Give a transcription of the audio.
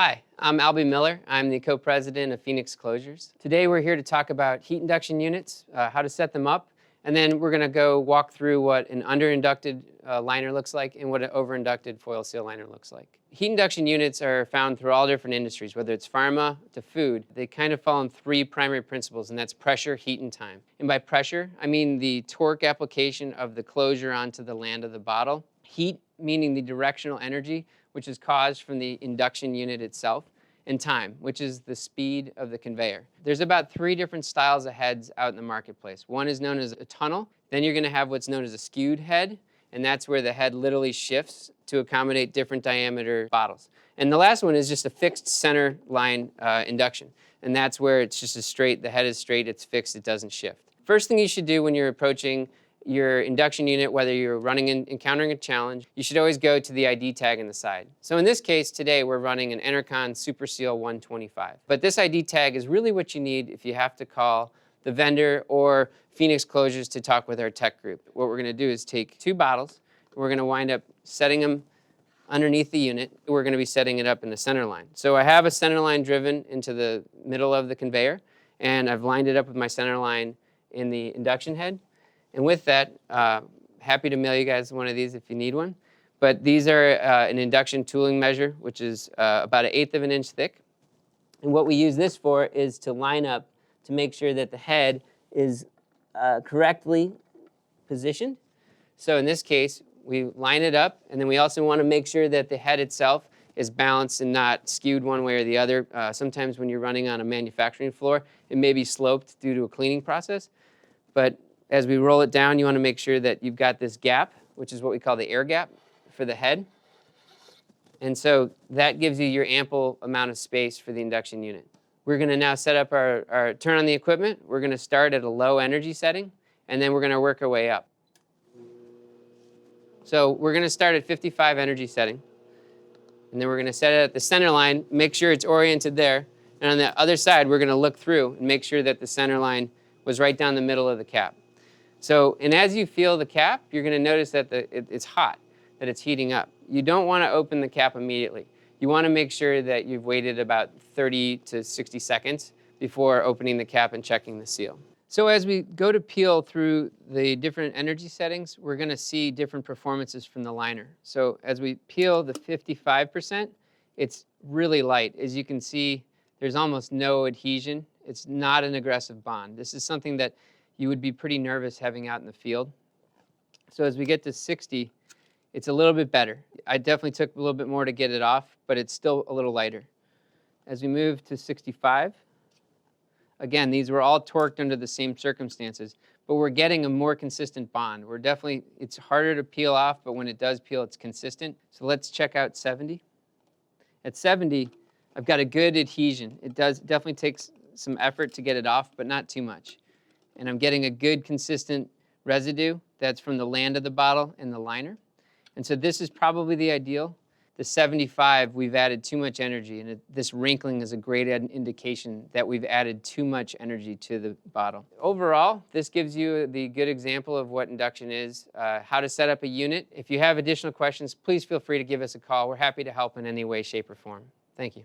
Hi, I'm Albie Miller. I'm the co-president of Phoenix Closures. Today we're here to talk about heat induction units, how to set them up, and then we're going to go walk through what an under-inducted liner looks like and what an over-inducted foil seal liner looks like. Heat induction units are found through all different industries, whether it's pharma to food. They kind of fall in three primary principles, and that's pressure, heat, and time. And by pressure, I mean the torque application of the closure onto the land of the bottle. Heat, meaning the directional energy, which is caused from the induction unit itself, and time, which is the speed of the conveyor. There's about three different styles of heads out in the marketplace. One is known as a tunnel. Then you're going to have what's known as a skewed head, and that's where the head literally shifts to accommodate different diameter bottles. And the last one is just a fixed center line induction, and that's where it's just a straight, the head is straight, it's fixed, it doesn't shift. First thing you should do when you're approaching your induction unit, whether you're running and encountering a challenge, you should always go to the ID tag on the side. So in this case, today we're running an Enercon Super Seal 125. But this ID tag is really what you need if you have to call the vendor or Phoenix Closures to talk with our tech group. What we're going to do is take two bottles, and we're going to wind up setting them underneath the unit. We're going to be setting it up in the center line. So I have a center line driven into the middle of the conveyor, and I've lined it up with my center line in the induction head. And with that, happy to mail you guys one of these if you need one. But these are an induction tooling measure, which is about 1/8 of an inch thick. And what we use this for is to line up to make sure that the head is correctly positioned. So in this case, we line it up, and then we also want to make sure that the head itself is balanced and not skewed one way or the other. Sometimes when you're running on a manufacturing floor, it may be sloped due to a cleaning process. But as we roll it down, you want to make sure that you've got this gap, which is what we call the air gap for the head. And so that gives you your ample amount of space for the induction unit. We're going to now set up our turn on the equipment. We're going to start at a low energy setting, and then we're going to work our way up. So we're going to start at 55 energy setting, and then we're going to set it at the center line, make sure it's oriented there. And on the other side, we're going to look through and make sure that the center line was right down the middle of the cap. So, and as you feel the cap, you're going to notice that it's hot, that it's heating up. You don't want to open the cap immediately. You want to make sure that you've waited about 30 to 60 seconds before opening the cap and checking the seal. So as we go to peel through the different energy settings, we're going to see different performances from the liner. So as we peel the 55%, it's really light. As you can see, there's almost no adhesion. It's not an aggressive bond. This is something that you would be pretty nervous having out in the field. So as we get to 60, it's a little bit better. I definitely took a little bit more to get it off, but it's still a little lighter. As we move to 65, again, these were all torqued under the same circumstances, but we're getting a more consistent bond. It's harder to peel off, but when it does peel, it's consistent. So let's check out 70. At 70, I've got a good adhesion. It definitely takes some effort to get it off, but not too much. And I'm getting a good consistent residue that's from the land of the bottle and the liner. And so this is probably the ideal. The 75, we've added too much energy, and this wrinkling is a great indication that we've added too much energy to the bottle. Overall, this gives you the good example of what induction is, how to set up a unit. If you have additional questions, please feel free to give us a call. We're happy to help in any way, shape, or form. Thank you.